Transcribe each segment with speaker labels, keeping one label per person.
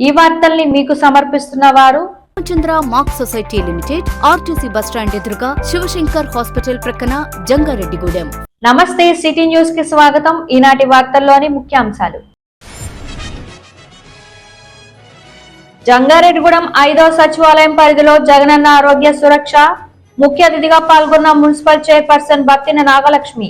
Speaker 1: ఈ వార్తల్ని మీకు సమర్పిస్తున్న వారు
Speaker 2: Chandra mark society limited, RTC bus stand ఎదురుగా, శివశంకర్ హాస్పిటల్ ప్రక్కన, జంగారెడ్డిగూడెం.
Speaker 1: నమస్తే, సిటీ న్యూస్ కి స్వాగతం. ఈనాటి వార్తల్లోని ముఖ్యాంశాలు. జంగారెడ్డిగూడెం 5వ సచివాలయం పరిధిలో జగనన్న ఆరోగ్య సురక్ష ముఖ్య అతిథిగా పాల్గొన్న మున్సిపల్ చైర్పర్సన్ బత్తిన నాగలక్ష్మి.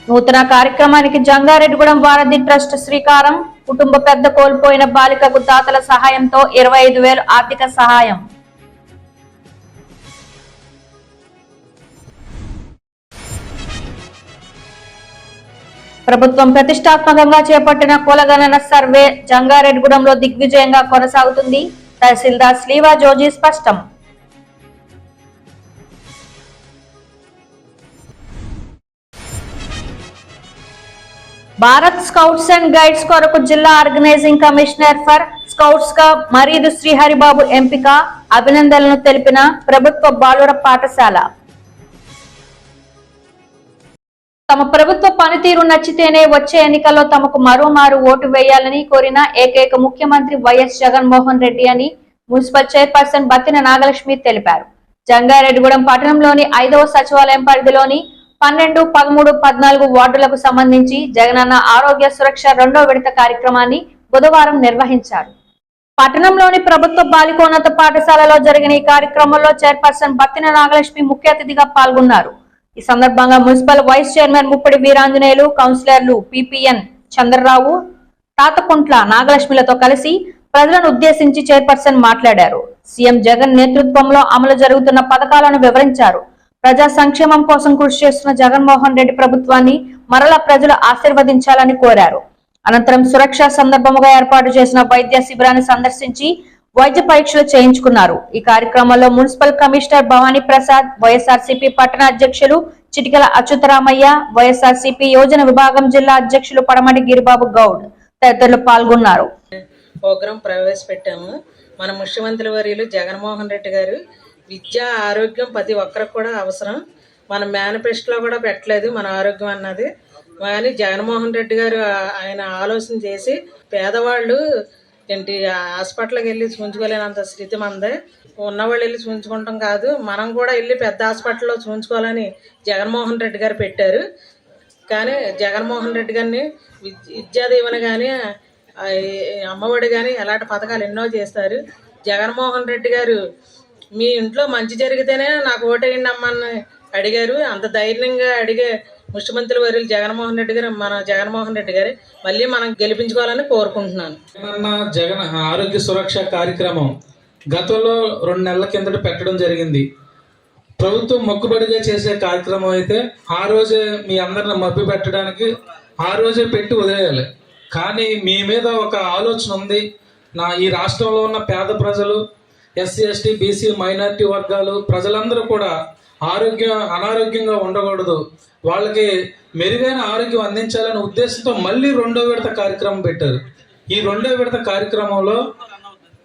Speaker 1: నూతన కార్యక్రమానికి జంగారెడ్డిగూడెం వారధి ట్రస్ట్ శ్రీకారం. కుటుంబ పెద్ద కోల్పోయిన బాలికకు దాతల సహాయంతో 25,000 ఆర్థిక సహాయం. ప్రభుత్వం ప్రతిష్టాత్మకంగా చేపట్టిన కులగణన సర్వే జంగారెడ్డిగూడెంలో దిగ్విజయంగా కొనసాగుతుంది. తహసీల్దార్ శ్రీవా జోజీ స్పష్టం. భారత్ స్కౌట్స్ అండ్ గైడ్స్ కొరకు జిల్లా ఆర్గనైజింగ్ కమిషనర్ ఫర్ స్కౌట్స్ గా మరీదు శ్రీహరిబాబు ఎంపిక. అభినందనలు తెలిపిన ప్రభుత్వ బాలుర పాఠశాల. తమ ప్రభుత్వ పనితీరు నచ్చితేనే వచ్చే ఎన్నికల్లో తమకు మరోమారు ఓటు వేయాలని కోరిన ఏకైక ముఖ్యమంత్రి వైఎస్ జగన్మోహన్ రెడ్డి అని మున్సిపల్ చైర్పర్సన్ బత్తిన నాగలక్ష్మి తెలిపారు. జంగారెడ్డిగూడెం పట్టణంలోని 5వ సచివాలయం పరిధిలోని 12, 13, 14 వార్డులకు సంబంధించి జగనన్న ఆరోగ్య సురక్ష 2వ విడత కార్యక్రమాన్ని బుధవారం నిర్వహించారు. పట్టణంలోని ప్రభుత్వ బాలికోన్నత పాఠశాలలో జరిగిన ఈ కార్యక్రమంలో చైర్పర్సన్ బత్తిన నాగలక్ష్మి ముఖ్య అతిథిగా పాల్గొన్నారు. ఈ సందర్భంగా మున్సిపల్ వైస్ చైర్మన్ ముప్పడి వీరాంజనేయులు, కౌన్సిలర్లు పిపిఎన్ చంద్రరావు, తాతకుంట్ల నాగలక్ష్మిలతో కలిసి ప్రజలను ఉద్దేశించి చైర్పర్సన్ మాట్లాడారు. సీఎం జగన్ నేతృత్వంలో అమలు జరుగుతున్న పథకాలను వివరించారు. ప్రజా సంక్షేమం కోసం కృషి చేస్తున్న జగన్మోహన్ రెడ్డి ప్రభుత్వాన్ని మరలా ప్రజలు ఆశీర్వదించాలని కోరారు. అనంతరం సురక్ష సందర్భముగా ఏర్పాటు చేసిన వైద్య శిబిరాన్ని సందర్శించి వైద్య పరీక్షలు చేయించుకున్నారు. ఈ కార్యక్రమంలో మున్సిపల్ కమిషనర్ భవానీ ప్రసాద్, వైఎస్ఆర్సీపీ పట్టణ అధ్యక్షులు చిటికల అచ్యుతరామయ్య, వైఎస్ఆర్సీపీ యోజన విభాగం జిల్లా అధ్యక్షులు పడమటి గిరిబాబు గౌడ్ తదితరులు పాల్గొన్నారు.
Speaker 3: ప్రోగ్రాం ప్రవేశపెట్టాము. మన ముఖ్యమంత్రి వర్యులు జగన్మోహన్ రెడ్డి గారు విద్య, ఆరోగ్యం ప్రతి ఒక్కరికి కూడా అవసరం. మన మేనిఫెస్టోలో కూడా పెట్టలేదు మన ఆరోగ్యం అన్నది. కానీ జగన్మోహన్ రెడ్డి గారు ఆయన ఆలోచన చేసి పేదవాళ్ళు ఏంటి హాస్పిటల్కి వెళ్ళి చూపించుకోలేనంత స్థితి మంది. ఉన్నవాళ్ళు వెళ్ళి చూపించుకుంటాం కాదు, మనం కూడా వెళ్ళి పెద్ద హాస్పిటల్లో చూపించుకోవాలని జగన్మోహన్ రెడ్డి గారు పెట్టారు. కానీ జగన్మోహన్ రెడ్డి గారిని విద్యా దీవెన కానీ, అమ్మఒడి కానీ ఎలాంటి పథకాలు ఎన్నో చేస్తారు. జగన్మోహన్ రెడ్డి గారు మీ ఇంట్లో మంచి జరిగితేనే నాకు ఓటేయండి అమ్మని అడిగారు. అంత ధైర్యంగా అడిగే ముఖ్యమంత్రి వర్యులు జగన్మోహన్ రెడ్డి గారు, మన జగన్మోహన్ రెడ్డి గారు మళ్ళీ మనం గెలిపించుకోవాలని కోరుకుంటున్నాను.
Speaker 4: జగన్ ఆరోగ్య సురక్ష కార్యక్రమం గతంలో 2 నెలల కిందట పెట్టడం జరిగింది. ప్రభుత్వం మొక్కుబడిగా చేసే కార్యక్రమం అయితే ఆ రోజే మీ అందరిని మభ్య పెట్టడానికి ఆ రోజే పెట్టి వదిలేయాలి. కానీ మీ మీద ఒక ఆలోచన ఉంది. ఈ రాష్ట్రంలో ఉన్న పేద ప్రజలు, ఎస్సీ, ఎస్టీ, బీసీ, మైనారిటీ వర్గాలు ప్రజలందరూ కూడా అనారోగ్యంగా ఉండకూడదు, వాళ్ళకి మెరుగైన ఆరోగ్యం అందించాలనే ఉద్దేశంతో మళ్ళీ 2వ విడత కార్యక్రమం పెట్టారు. ఈ 2వ విడత కార్యక్రమంలో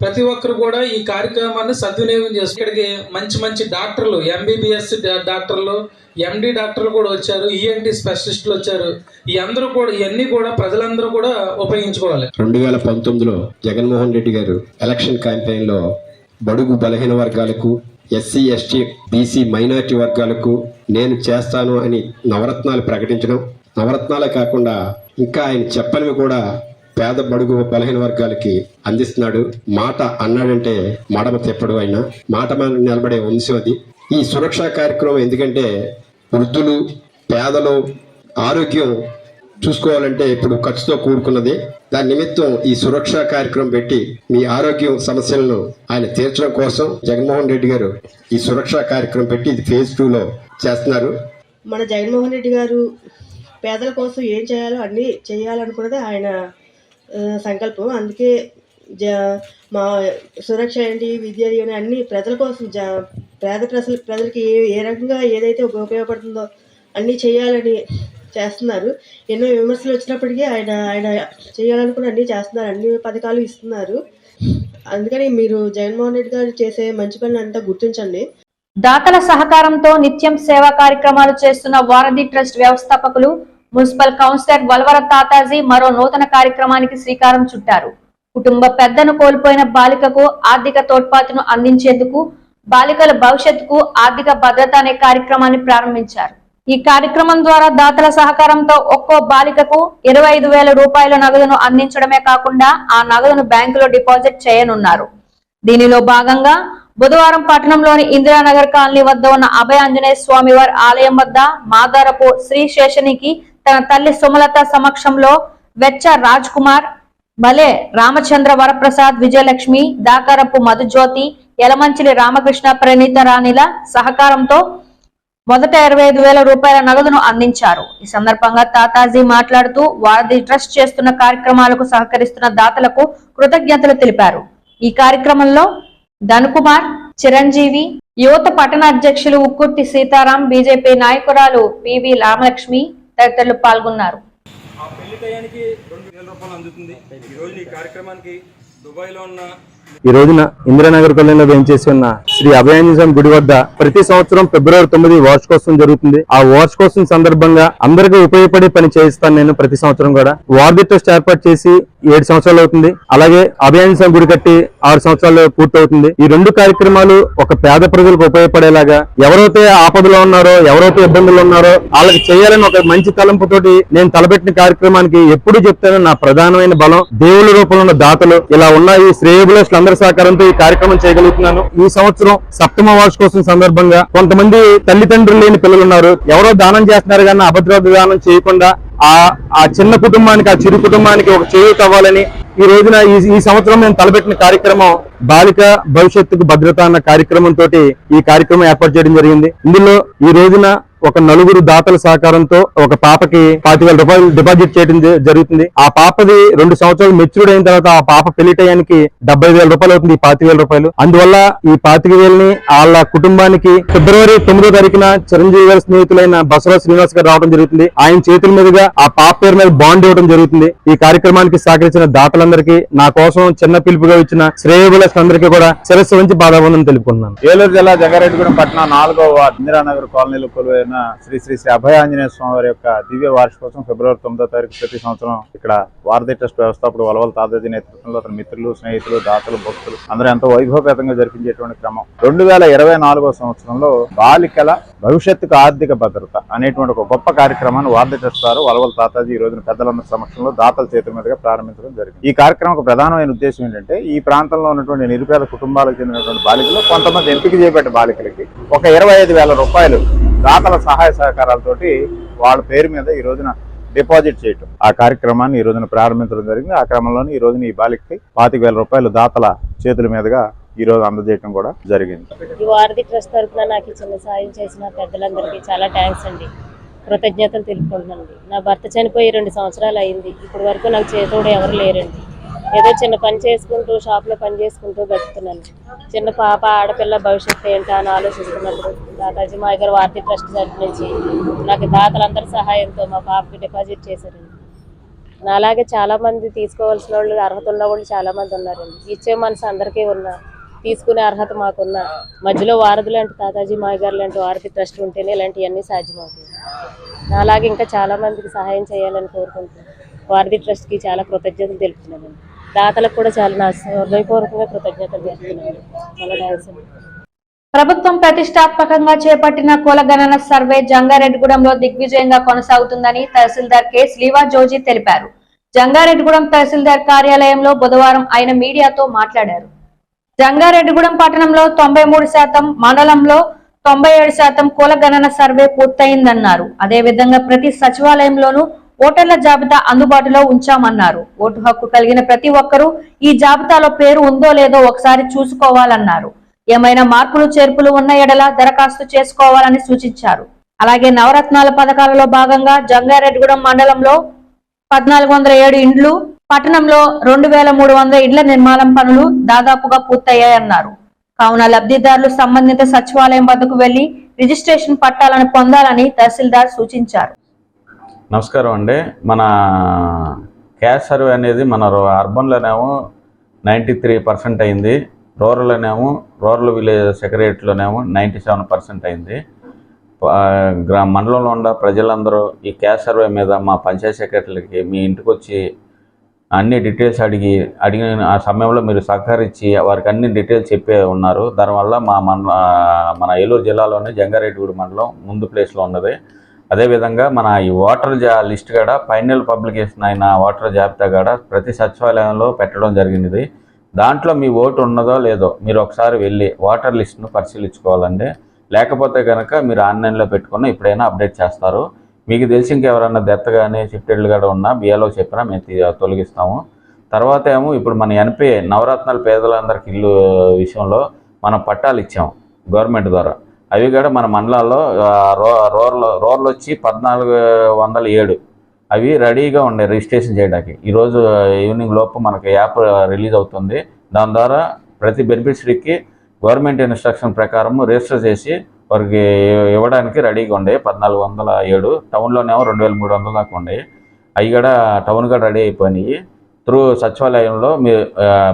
Speaker 4: ప్రతి ఒక్కరు కూడా ఈ కార్యక్రమాన్ని సద్వినియోగం చేసి ఇక్కడికి మంచి మంచి డాక్టర్లు, ఎంబీబీఎస్ డాక్టర్లు, ఎండి డాక్టర్లు కూడా వచ్చారు, ఈఎన్టీ స్పెషలిస్టులు వచ్చారు. ఇవన్నీ కూడా ప్రజలందరూ కూడా ఉపయోగించుకోవాలి.
Speaker 5: 2019లో జగన్మోహన్ రెడ్డి గారు ఎలక్షన్ క్యాంపెయిన్ లో బడుగు బలహీన వర్గాలకు, ఎస్సీ, ఎస్టీ, బీసీ, మైనారిటీ వర్గాలకు నేను చేస్తాను అని నవరత్నాలు ప్రకటించడం, నవరత్నాలే కాకుండా ఇంకా ఆయన చెప్పనివి కూడా పేద బడుగు బలహీన వర్గాలకి అందిస్తున్నాడు. మాట అన్నాడంటే మడమ తిప్పడు. ఆయన మాట మీద నిలబడే వంశం అది. ఈ సురక్షా కార్యక్రమం ఎందుకంటే వృద్ధులు, పేదలు ఆరోగ్యం చూసుకోవాలంటే ఇప్పుడు ఖర్చుతో కూడుకున్నది. దాని నిమిత్తం ఈ సురక్షా కార్యక్రమం పెట్టి మీ ఆరోగ్యం సమస్యలను ఆయన తీర్చడం కోసం జగన్మోహన్ రెడ్డి గారు ఈ సురక్షా కార్యక్రమం పెట్టి ఇది ఫేజ్ 2లో చేస్తున్నారు.
Speaker 6: మన జగన్మోహన్ రెడ్డి గారు పేదల కోసం ఏం చేయాలో అన్నీ చేయాలనుకున్నది ఆయన సంకల్పం. అందుకే మా సురక్ష ఏంటి, విద్య దీవెన అన్ని ప్రజల కోసం, ప్రజలకి ఏ రకంగా ఏదైతే ఉపయోగపడుతుందో అన్నీ చేయాలని చేస్తున్నారు. ఎన్నో విమర్శలు వచ్చినప్పటికీ ఆయన చేయాలనుకుని అన్నీ చేస్తున్నారు, అన్ని పథకాలు ఇస్తున్నారు. అందుకని మీరు జగన్మోహన్ రెడ్డి గారు చేసే మంచి పనులు అంతా గుర్తించండి.
Speaker 1: దాతల సహకారంతో నిత్యం సేవా కార్యక్రమాలు చేస్తున్న వారధి ట్రస్ట్ వ్యవస్థాపకులు మున్సిపల్ కౌన్సిలర్ వల్వర తాతాజీ మరో నూతన కార్యక్రమానికి శ్రీకారం చుట్టారు. కుటుంబ పెద్దను కోల్పోయిన బాలికకు ఆర్థిక తోడ్పాటును అందించేందుకు బాలికల భవిష్యత్తుకు ఆర్థిక భద్రత అనే కార్యక్రమాన్ని ప్రారంభించారు. ఈ కార్యక్రమం ద్వారా దాతల సహకారంతో ఒక్కో బాలికకు 25,000 రూపాయల నగదును అందించడమే కాకుండా ఆ నగదును బ్యాంకులో డిపాజిట్ చేయనున్నారు. దీనిలో భాగంగా బుధవారం పట్టణంలోని ఇందిరానగర్ కాలనీ వద్ద ఉన్న అభయ ఆంజనేయ స్వామివారి ఆలయం వద్ద మాదారపు శ్రీ శేషనికి తన తల్లి సుమలత సమక్షంలో వెచ్చ రాజ్ కుమార్, భలే రామచంద్ర వరప్రసాద్, విజయలక్ష్మి, దాకారపు మధుజ్యోతి, యలమంచిలి రామకృష్ణ ప్రణీత రాణిల సహకారంతో మొదట 25,000 రూపాయల నగదును అందించారు. ఈ సందర్భంగా తాతాజీ మాట్లాడుతూ వారధి ట్రస్ట్ చేస్తున్న కార్యక్రమాలకు సహకరిస్తున్న దాతలకు కృతజ్ఞతలు తెలిపారు. ఈ కార్యక్రమంలో ధనుకుమార్, చిరంజీవి, యువత పట్టణ అధ్యక్షులు ఉక్కుర్తి సీతారాం, బీజేపీ నాయకురాలు పివి రామలక్ష్మి తదితరులు పాల్గొన్నారు.
Speaker 7: ఆ పెళ్లి టయానికి 2,000 రూపాయలు అందుతుంది. ఈ రోజు ఈ కార్యక్రమానికి దుబాయ్లో ఉన్న
Speaker 8: ఈ రోజున ఇందిరానగర్ కాలనీలో వేయించేసి ఉన్న శ్రీ అభయాంజనేయ స్వామి గుడి వద్ద ప్రతి సంవత్సరం ఫిబ్రవరి 9 వార్షికోత్సవం జరుగుతుంది. ఆ వార్షికోత్సవం సందర్భంగా అందరికీ ఉపయోగపడే పని చేయిస్తాను నేను ప్రతి సంవత్సరం కూడా. వారధి ట్రస్ట్ ఏర్పాటు చేసి 7 సంవత్సరాలు అవుతుంది. అలాగే అభయాంజనేయ స్వామి గుడి కట్టి 6 సంవత్సరాలు పూర్తవుతుంది. ఈ 2 కార్యక్రమాలు ఒక పేద ప్రజలకు ఉపయోగపడేలాగా, ఎవరైతే ఆపదలో ఉన్నారో, ఎవరైతే ఇబ్బందులు ఉన్నారో వాళ్ళకి చేయాలని ఒక మంచి తలంపుతోటి నేను తలపెట్టిన కార్యక్రమానికి ఎప్పుడు చెప్తాను నా ప్రధానమైన బలం దేవుళ్ళ రూపంలో ఉన్న దాతలు. ఇలా ఉన్న ఈ శ్రేయబులస్టులు అందరి సహకారంతో ఈ కార్యక్రమం చేయగలుగుతున్నాను. ఈ సంవత్సరం 7వ వార్షికోత్సవం సందర్భంగా కొంతమంది తల్లిదండ్రులు లేని పిల్లలు ఉన్నారు. ఎవరో దానం చేస్తున్నారు కానీ అభద్రత దానం చేయకుండా ఆ చిన్న కుటుంబానికి, ఆ చిరు కుటుంబానికి ఒక చేయూత అవ్వాలని ఈ రోజున ఈ సంవత్సరం నేను తలపెట్టిన కార్యక్రమం బాలిక భవిష్యత్తుకు భద్రత అన్న కార్యక్రమంతో ఈ కార్యక్రమం ఏర్పాటు చేయడం జరిగింది. ఇందులో ఈ రోజున ఒక 4 దాతల సహకారంతో ఒక పాపకి 25,000 రూపాయలు డిపాజిట్ చేయడం జరుగుతుంది. ఆ పాపది 2 సంవత్సరాలు మెచ్యూర్డ్ అయిన తర్వాత ఆ పాప పెళ్లి టయానికి 75,000 రూపాయలు అవుతుంది. 25,000 రూపాయలు. అందువల్ల ఈ 25,000ని వాళ్ళ కుటుంబానికి ఫిబ్రవరి 9వ తారీఖున చిరంజీవి గారి స్నేహితులైన బసవరాజ్ శ్రీనివాస్ గారు రావడం జరుగుతుంది. ఆయన చేతుల మీదుగా ఆ పాప పేరు మీద బాండ్ ఇవ్వడం జరుగుతుంది. ఈ కార్యక్రమానికి సహకరించిన దాతలందరికీ, నా కోసం చిన్న పిలుపుగా ఇచ్చిన శ్రేయబులస్తులందరికీ కూడా శిరస్సు వంచి పాదాబంధం తెలుపుకుంటున్నాను.
Speaker 9: ఏలూరు జిల్లా జంగారెడ్డిగూడెం పట్టణ 4వ వార్డు ఇందిరానగర్ కాలనీలో కొలువైన శ్రీ శ్రీ శ్రీ అభయ ఆంజనేయ స్వామి వారి యొక్క దివ్య వార్షికోత్సవం ఫిబ్రవరి 9వ తారీఖు ప్రతి సంవత్సరం ఇక్కడ వారధి ట్రస్ట్ వ్యవస్థాపకుడు వల్వల తాతాజీ నేతృత్వంలో అతని మిత్రులు, స్నేహితులు, దాతలు, భక్తులు అందరూ ఎంతో వైభవపేతంగా జరిపించేటువంటి క్రమం. 2024వ సంవత్సరంలో బాలికల భవిష్యత్తుకు ఆర్థిక భద్రత అనేటువంటి ఒక గొప్ప కార్యక్రమాన్ని వారధి ట్రస్ట్ వారు వల్వల తాతాజీ ఈ రోజున పెద్దలందరి సమక్షంలో దాతల చేతుల మీదుగా ప్రారంభించడం జరిగింది. ఈ కార్యక్రమం ప్రధానమైన ఉద్దేశం ఏంటంటే ఈ ప్రాంతంలో ఉన్నటువంటి నిరుపేద కుటుంబాలకు చెందినటువంటి బాలికలు, కొంతమంది ఎంపిక చేయబడ్డ బాలికలకి ఒక 25,000 రూపాయలు దాతల సహాయ సహకారాలతోటి వాళ్ళ పేరు మీద ఈ రోజున డిపాజిట్ చేయటం, ఆ కార్యక్రమాన్ని ఈ రోజున ప్రారంభించడం జరిగింది. ఆ క్రమంలోనే ఈ రోజున ఈ బాలికకి 25,000 రూపాయలు దాతల చేతుల మీదుగా ఈ రోజు అందజేయడం కూడా జరిగింది.
Speaker 10: ఈ వారధి ట్రస్ట్ తరఫున నాకు చిన్న సాయం చేసిన పెద్దలందరికీ చాలా థ్యాంక్స్ అండి, కృతజ్ఞతలు తెలుపుకుంటున్నానండి. నా భర్త చనిపోయి 2 సంవత్సరాలు అయింది. ఇప్పటి వరకు నాకు చేతోడు ఎవరు లేరండి. ఏదో చిన్న పని చేసుకుంటూ, షాప్లో పని చేసుకుంటూ గడుపుతున్నాను. చిన్న పాప, ఆడపిల్ల భవిష్యత్తు ఏంటా అని ఆలోచిస్తున్నప్పుడు తాతాజీ మా గారు వారధి ట్రస్ట్ తరఫు నుంచి నాకు దాతలందరి సహాయంతో మా పాపకి డిపాజిట్ చేశారండి. నాలాగే చాలామంది తీసుకోవాల్సిన వాళ్ళు, అర్హత ఉన్న వాళ్ళు చాలామంది ఉన్నారండి. ఇచ్చే మనసు అందరికీ ఉన్నా, తీసుకునే అర్హత మాకున్న మధ్యలో వారధి లాంటి తాతాజీ మా గారు లాంటి వారధి ట్రస్ట్ ఉంటేనే ఇలాంటివన్నీ సాధ్యమవుతాయి. నాలాగే ఇంకా చాలామందికి సహాయం చేయాలని కోరుకుంటున్నాను. వారధి ట్రస్ట్కి చాలా కృతజ్ఞతలు తెలుపుతున్నాను. దాతలకు కూడా చాలా నా హృదయపూర్వకంగా కృతజ్ఞతలు తెలుపుతున్నాను. చాలా థ్యాంక్స్ అండి.
Speaker 1: ప్రభుత్వం ప్రతిష్టాత్మకంగా చేపట్టిన కులగణన సర్వే జంగారెడ్డిగూడెంలో దిగ్విజయంగా కొనసాగుతుందని తహసీల్దార్ కె శ్రీవా జోజీ తెలిపారు. జంగారెడ్డిగూడెం తహసీల్దార్ కార్యాలయంలో బుధవారం ఆయన మీడియాతో మాట్లాడారు. జంగారెడ్డిగూడెం పట్టణంలో 93%, మండలంలో 97% కులగణన సర్వే పూర్తయిందన్నారు. అదేవిధంగా ప్రతి సచివాలయంలోనూ ఓటర్ల జాబితా అందుబాటులో ఉంచామన్నారు. ఓటు హక్కు కలిగిన ప్రతి ఒక్కరూ ఈ జాబితాలో పేరు ఉందో లేదో ఒకసారి చూసుకోవాలన్నారు. ఏమైనా మార్పులు చేర్పులు ఉన్న ఎడల దరఖాస్తు చేసుకోవాలని సూచించారు. అలాగే నవరత్నాల పథకాలలో భాగంగా జంగారెడ్డిగూడెం మండలంలో 1,407 ఇండ్లు, పట్టణంలో 2,300 ఇండ్ల నిర్మాణం పనులు దాదాపుగా పూర్తయ్యాయన్నారు. కావున లబ్ధిదారులు సంబంధిత సచివాలయం వద్దకు వెళ్లి రిజిస్ట్రేషన్ పట్టాలను పొందాలని తహసీల్దార్ సూచించారు.
Speaker 11: నమస్కారం అండి. మన క్యాష్ సర్వే అనేది మన అర్బన్లోనేమో 93% అయింది. రూరల్ విలేజ్ సెక్రటరీలోనేమో 97% అయింది. మండలంలో ఉన్న ప్రజలందరూ ఈ క్యాస్ట్ సర్వే మీద మా పంచాయతీ సెక్రటరీలకి మీ ఇంటికి వచ్చి అన్ని డీటెయిల్స్ అడిగిన ఆ సమయంలో మీరు సహకరించి వారికి అన్ని డీటెయిల్స్ చెప్పే ఉన్నారు. దానివల్ల మన ఏలూరు జిల్లాలోనే జంగారెడ్డిగూడెం మండలం ముందు ప్లేస్లో ఉన్నది. అదేవిధంగా మన ఈ ఓటర్ లిస్ట్ కూడా ఫైనల్ పబ్లికేషన్ అయిన ఓటర్ జాబితా కూడా ప్రతి సచివాలయంలో పెట్టడం జరిగినది. దాంట్లో మీ ఓటు ఉన్నదో లేదో మీరు ఒకసారి వెళ్ళి ఓటర్ లిస్ట్ను పరిశీలించుకోవాలండి. లేకపోతే కనుక మీరు ఆన్లైన్లో పెట్టుకుని ఇప్పుడైనా అప్డేట్ చేస్తారు. మీకు తెలిసి ఇంకెవరన్నా డెత్ కానీ షిఫ్టెడ్లు కూడా ఉన్నా బిఏలో చెప్పినా మేము తొలగిస్తాము. తర్వాత ఇప్పుడు మన ఎన్పి నవరత్నాలు పేదలందరికీ ఇల్లు విషయంలో మనం పట్టాలు ఇచ్చాము గవర్నమెంట్ ద్వారా. అవి కూడా మన మండలాల్లో రూరల్ వచ్చి 1407 అవి రెడీగా ఉన్నాయి రిజిస్ట్రేషన్ చేయడానికి. ఈరోజు ఈవినింగ్ లోపు మనకి యాప్ రిలీజ్ అవుతుంది. దాని ద్వారా ప్రతి బెనిఫిషరీకి గవర్నమెంట్ ఇన్స్ట్రక్షన్ ప్రకారం రిజిస్టర్ చేసి వారికి ఇవ్వడానికి రెడీగా ఉండే 1407. టౌన్లోనేమో 2300 దాకా ఉన్నాయి. అవి కూడా టౌన్ కూడా రెడీ అయిపోయినాయి. త్రూ సచివాలయంలో మీరు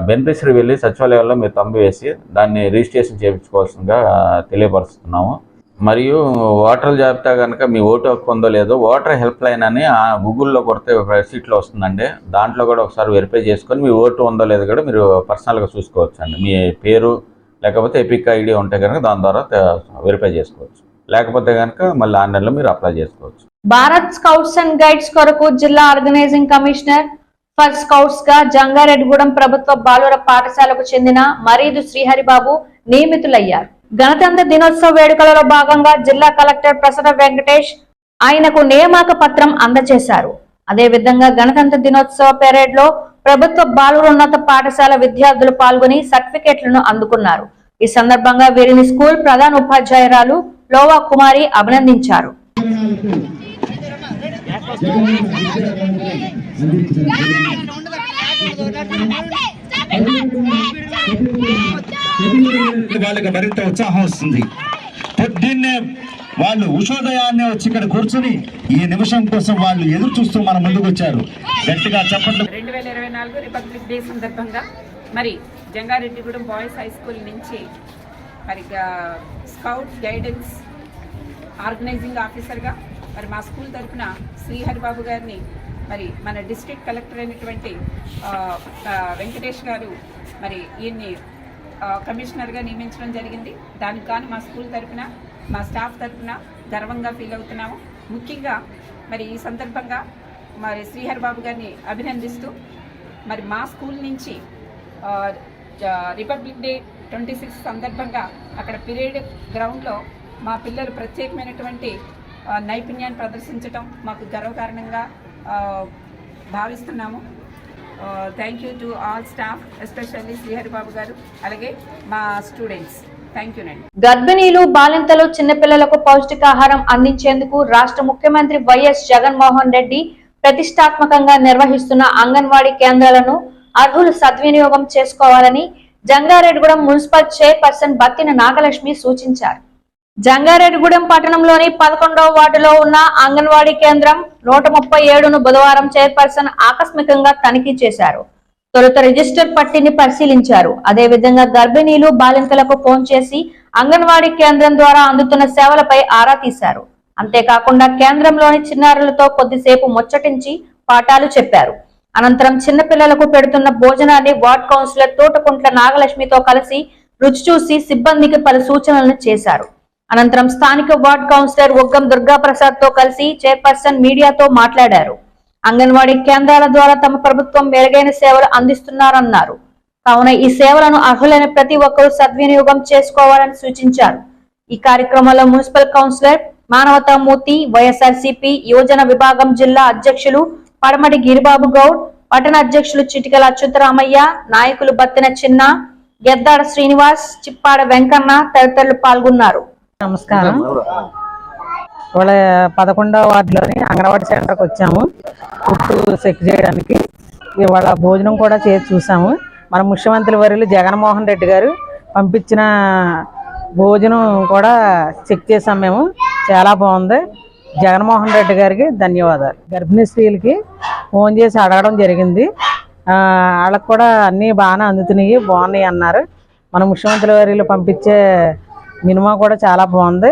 Speaker 11: బెనిఫిషరీ వెళ్ళి సచివాలయంలో మీరు తంబు వేసి దాన్ని రిజిస్ట్రేషన్ చేయించుకోవాల్సిందిగా తెలియపరుస్తున్నాము. మరియు ఓటర్ జాబితా కనుక మీ ఓటు హక్కు ఉందో లేదో ఓటర్ హెల్ప్ లైన్ అని గూగుల్లో కొడితే సీట్లో వస్తుందండి. దాంట్లో కూడా ఒకసారి వెరిఫై చేసుకొని మీ ఓటు ఉందో లేదో కూడా మీరు పర్సనల్గా చూసుకోవచ్చు అండి. మీ పేరు లేకపోతే ఎపిక్ ఐడి ఉంటే కనుక దాని ద్వారా వెరిఫై చేసుకోవచ్చు. లేకపోతే కనుక మళ్ళీ ఆన్లైన్లో మీరు అప్లై చేసుకోవచ్చు.
Speaker 1: భారత్ స్కౌట్స్ అండ్ గైడ్స్ కొరకు జిల్లా ఆర్గనైజింగ్ కమిషనర్ ఫర్ స్కౌట్స్ గా జంగారెడ్డిగూడెం ప్రభుత్వ బాలుర పాఠశాలకు చెందిన మరీదు శ్రీహరిబాబు నియమితులయ్యారు. గణతంత్ర దినోత్సవ వేడుకలలో భాగంగా జిల్లా కలెక్టర్ ప్రసన్న వెంకటేష్ ఆయనకు నియామక పత్రం అందజేశారు. అదేవిధంగా గణతంత్ర దినోత్సవ పెరేడ్ లో ప్రభుత్వ బాలురోన్నత పాఠశాల విద్యార్థులు పాల్గొని సర్టిఫికెట్లను అందుకున్నారు. ఈ సందర్భంగా వీరిని స్కూల్ ప్రధాన ఉపాధ్యాయురాలు లోవా కుమారి అభినందించారు.
Speaker 12: వాళ్ళకి మరింత ఉత్సాహం వస్తుంది. పొద్దున్నే వాళ్ళు ఉషోదయాన్నే వచ్చి ఇక్కడ కూర్చుని ఈ నిమిషం కోసం వాళ్ళు ఎదురు చూస్తూ మన ముందుకు వచ్చారు. గట్టిగా చెప్పండి.
Speaker 13: 2024 రిపబ్లిక్ డే సందర్భంగా మరి జంగారెడ్డిగూడెం బాయ్స్ హై స్కూల్ నుంచి మరి స్కౌట్ గైడెన్స్ ఆర్గనైజింగ్ ఆఫీసర్గా మరి మా స్కూల్ తరఫున శ్రీహరిబాబు గారిని మరి మన డిస్ట్రిక్ట్ కలెక్టర్ అయినటువంటి వెంకటేష్ గారు మరి ఈయన్ని కమిషనర్గా నియమించడం జరిగింది. దానికి కానీ మా స్కూల్ తరఫున మా స్టాఫ్ తరఫున గర్వంగా ఫీల్ అవుతున్నాము. ముఖ్యంగా మరి ఈ సందర్భంగా మరి శ్రీహరిబాబు గారిని అభినందిస్తూ మరి మా స్కూల్ నుంచి రిపబ్లిక్ డే 26 సందర్భంగా అక్కడ పీరియడ్ గ్రౌండ్లో మా పిల్లలు ప్రత్యేకమైనటువంటి నైపుణ్యాన్ని ప్రదర్శించడం మాకు గర్వకారణంగా భావిస్తున్నాము. Thank you to all staff, especially Sriharibabu గారు, అలాగే మా స్టూడెంట్స్. థ్యాంక్ యూ నండి.
Speaker 1: గర్భిణీలు, బాలింతలు, చిన్నపిల్లలకు పౌష్టికాహారం అందించేందుకు రాష్ట్ర ముఖ్యమంత్రి వైఎస్ జగన్మోహన్ రెడ్డి ప్రతిష్టాత్మకంగా నిర్వహిస్తున్న అంగన్వాడీ కేంద్రాలను అర్హులు సద్వినియోగం చేసుకోవాలని జంగారెడ్డిగూడెం మున్సిపల్ చైర్పర్సన్ బత్తిన నాగలక్ష్మి సూచించారు. జంగారెడ్డిగూడెం పట్టణంలోని 11వ వార్డులో ఉన్న అంగన్వాడీ కేంద్రం 137ను బుధవారం చైర్పర్సన్ ఆకస్మికంగా తనిఖీ చేశారు. తొలుత రిజిస్టర్ పట్టిని పరిశీలించారు. అదేవిధంగా గర్భిణీలు, బాలింతలకు ఫోన్ చేసి అంగన్వాడీ కేంద్రం ద్వారా అందుతున్న సేవలపై ఆరా తీశారు. అంతేకాకుండా కేంద్రంలోని చిన్నారులతో కొద్దిసేపు ముచ్చటించి పాఠాలు చెప్పారు. అనంతరం చిన్నపిల్లలకు పెడుతున్న భోజనాన్ని వార్డ్ కౌన్సిలర్ తోటకుంట్ల నాగలక్ష్మితో కలిసి రుచి చూసి సిబ్బందికి పలు సూచనలను చేశారు. అనంతరం స్థానిక వార్డ్ కౌన్సిలర్ ఒగ్గం దుర్గాప్రసాద్ తో కలిసి చైర్పర్సన్ మీడియాతో మాట్లాడారు. అంగన్వాడీ కేంద్రాల ద్వారా తమ ప్రభుత్వం మెరుగైన సేవలు అందిస్తున్నారన్నారు. కావున ఈ సేవలను అర్హులైన ప్రతి ఒక్కరూ సద్వినియోగం చేసుకోవాలని సూచించారు. ఈ కార్యక్రమంలో మున్సిపల్ కౌన్సిలర్ మానవతామూర్తి, వైఎస్ఆర్సీపీ యువజన విభాగం జిల్లా అధ్యక్షులు పడమటి గిరిబాబు గౌడ్, పట్టణ అధ్యక్షులు చిటికల అచ్యుతరామయ్య, నాయకులు బత్తిన చిన్న, గెద్దాడ శ్రీనివాస్, చిప్పాడ వెంకన్న తదితరులు పాల్గొన్నారు.
Speaker 14: నమస్కారం. ఇవాళ 11వ వార్డులోని అంగన్వాడీ సెంటర్కి వచ్చాము ఫుడ్ చెక్ చేయడానికి. ఇవాళ భోజనం కూడా చేసి చూసాము. మన ముఖ్యమంత్రి వర్యులు జగన్మోహన్ రెడ్డి గారు పంపించిన భోజనం కూడా చెక్ చేసాం మేము. చాలా బాగుంది. జగన్మోహన్ రెడ్డి గారికి ధన్యవాదాలు. గర్భిణీ స్త్రీలకి ఫోన్ చేసి అడగడం జరిగింది. వాళ్ళకు కూడా అన్నీ బాగానే అందుతున్నాయి, బాగున్నాయి అన్నారు. మన ముఖ్యమంత్రి వారిలో పంపించే మినిమా కూడా చాలా బాగుంది.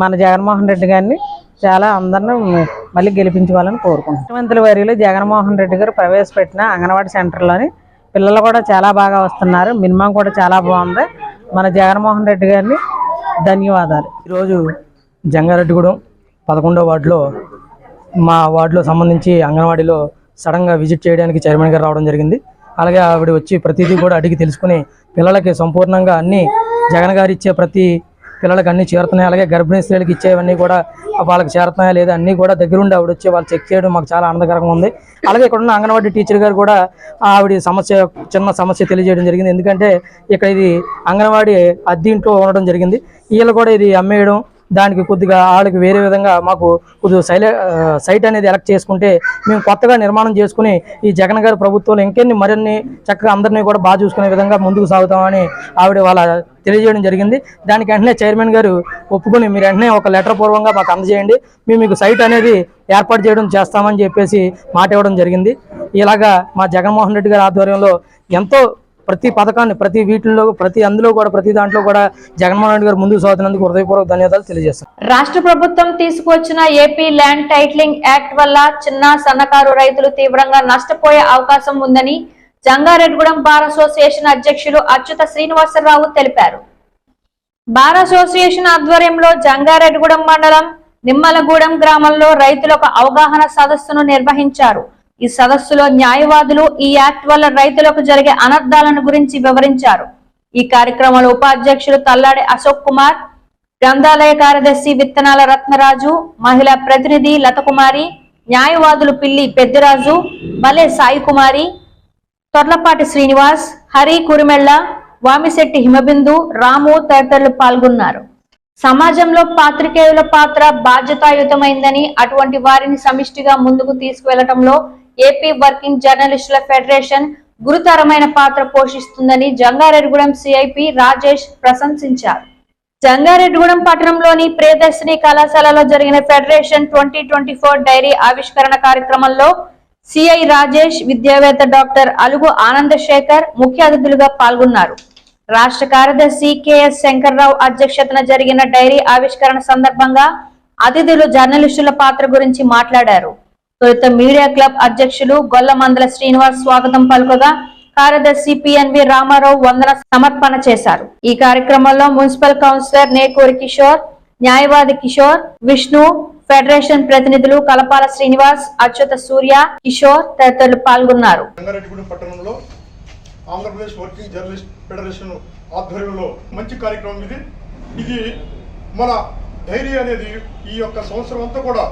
Speaker 14: మన జగన్మోహన్ రెడ్డి గారిని చాలా అందరిని మళ్ళీ గెలిపించుకోవాలని కోరుకుంటున్నాం. ముఖ్యమంత్రి వారిలో జగన్మోహన్ రెడ్డి గారు ప్రవేశపెట్టిన అంగన్వాడీ సెంటర్లోని పిల్లలు కూడా చాలా బాగా వస్తున్నారు. మినిమం కూడా చాలా బాగుంది. మన జగన్మోహన్ రెడ్డి గారిని ధన్యవాదాలు.
Speaker 15: ఈరోజు జంగారెడ్డిగూడెం 11వ వార్డులో మా వార్డులో సంబంధించి అంగన్వాడీలో సడన్గా విజిట్ చేయడానికి చైర్మన్ గారు రావడం జరిగింది. అలాగే ఆవిడ వచ్చి ప్రతిదీ కూడా అడిగి తెలుసుకుని పిల్లలకి సంపూర్ణంగా అన్నీ జగన్ గారు ఇచ్చే ప్రతి పిల్లలకి అన్నీ చేరుతున్నాయి. అలాగే గర్భిణీ స్త్రీలకు ఇచ్చేవన్నీ కూడా వాళ్ళకి చేరుతున్నాయా లేదా అన్నీ కూడా దగ్గరుండి ఆవిడ వచ్చి వాళ్ళు చెక్ చేయడం మాకు చాలా ఆనందకరంగా ఉంది. అలాగే ఇక్కడ ఉన్న అంగన్వాడీ టీచర్ గారు కూడా ఆవిడ చిన్న సమస్య తెలియజేయడం జరిగింది. ఎందుకంటే ఇక్కడ ఇది అంగన్వాడీ అద్దె ఇంట్లో ఉండడం జరిగింది. వీళ్ళు కూడా ఇది అమ్మేయడం, దానికి కొద్దిగా వాళ్ళకి వేరే విధంగా మాకు కొద్దిగా సైట్ అనేది ఎలక్ట్ చేసుకుంటే మేము కొత్తగా నిర్మాణం చేసుకుని ఈ జగన్ గారి ప్రభుత్వంలో ఇంకెన్ని మరిన్ని చక్కగా అందరినీ కూడా బాగా చూసుకునే విధంగా ముందుకు సాగుతామని ఆవిడ వాళ్ళ తెలియజేయడం జరిగింది. దానికి వెంటనే చైర్మన్ గారు ఒప్పుకొని మీరు వెంటనే ఒక లెటర్ పూర్వంగా మాకు అందజేయండి, మేము మీకు సైట్ అనేది ఏర్పాటు చేయడం చేస్తామని చెప్పేసి మాట ఇవ్వడం జరిగింది. ఇలాగా మా జగన్మోహన్ రెడ్డి గారి ఆధ్వర్యంలో ఎంతో ప్రతి పథకాన్ని అందులో కూడా ప్రతి దాంట్లో కూడా జగన్మోహన్ రెడ్డి గారు ముందుకు సాగుతున్నందుకు హృదయపూర్వక ధన్యవాదాలు తెలియజేస్తాను.
Speaker 1: రాష్ట్ర ప్రభుత్వం తీసుకువచ్చిన ఏపీ ల్యాండ్ టైటిలింగ్ యాక్ట్ వల్ల చిన్న సన్నకారు రైతులు తీవ్రంగా నష్టపోయే అవకాశం ఉందని జంగారెడ్డిగూడెం బార్ అసోసియేషన్ అధ్యక్షులు అచ్యుత శ్రీనివాసరావు తెలిపారు. బార్ అసోసియేషన్ ఆధ్వర్యంలో జంగారెడ్డిగూడెం మండలం నిమ్మలగూడెం గ్రామంలో రైతులకు అవగాహన సదస్సును నిర్వహించారు. ఈ సదస్సులో న్యాయవాదులు ఈ యాక్ట్ వల్ల రైతులకు జరిగే అనర్థాలను గురించి వివరించారు. ఈ కార్యక్రమంలో ఉపాధ్యక్షులు తల్లాడి అశోక్ కుమార్, గ్రంథాలయ కార్యదర్శి విత్తనాల రత్నరాజు, మహిళా ప్రతినిధి లతకుమారి, న్యాయవాదులు పిల్లి పెద్దిరాజు, బలే సాయి కుమారి, తొర్లపాటి శ్రీనివాస్, హరి కురిమెళ్ల, వామిశెట్టి హిమబిందు, రాము తదితరులు పాల్గొన్నారు. సమాజంలో పాత్రికేయుల పాత్ర బాధ్యతాయుతమైందని, అటువంటి వారిని సమిష్టిగా ముందుకు తీసుకువెళ్లటంలో ఏపీ వర్కింగ్ జర్నలిస్టుల ఫెడరేషన్ గురుతరమైన పాత్ర పోషిస్తుందని జంగారెడ్డిగూడెం సిఐపి రాజేష్ ప్రశంసించారు. జంగారెడ్డిగూడెం పట్టణంలోని ప్రియదర్శిని కళాశాలలో జరిగిన ఫెడరేషన్ 2024 డైరీ ఆవిష్కరణ కార్యక్రమంలో సిఐ రాజేష్, విద్యావేత్త డాక్టర్ అలుగు ఆనందశేఖర్ ముఖ్య అతిథులుగా పాల్గొన్నారు. రాష్ట్ర కార్యదర్శి కెఎస్ శంకర్రావు అధ్యక్షతన జరిగిన డైరీ ఆవిష్కరణ సందర్భంగా అతిథులు జర్నలిస్టుల పాత్ర గురించి మాట్లాడారు. తొలుత మీడియా క్లబ్ అధ్యక్షులు గొల్లమందల శ్రీనివాస్ స్వాగతం పలుకగా కార్యదర్శి పిఎన్వి రామారావు వందన సమర్పణ చేశారు. ఈ కార్యక్రమంలో మున్సిపల్ కౌన్సిలర్ నేకూరి కిషోర్, న్యాయవాది కిషోర్, విష్ణు, ఫెడరేషన్ ప్రతినిధులు కలపాల శ్రీనివాస్, అచ్యుత సూర్య, కిషోర్ తదితరులు పాల్గొన్నారు.
Speaker 16: ఆంధ్రప్రదేశ్ వర్కింగ్ జర్నలిస్ట్ ఫెడరేషన్ ఆధ్వర్యంలో మంచి కార్యక్రమం ఇది మన డైరీ అనేది ఈ యొక్క సంవత్సరం అంతా కూడా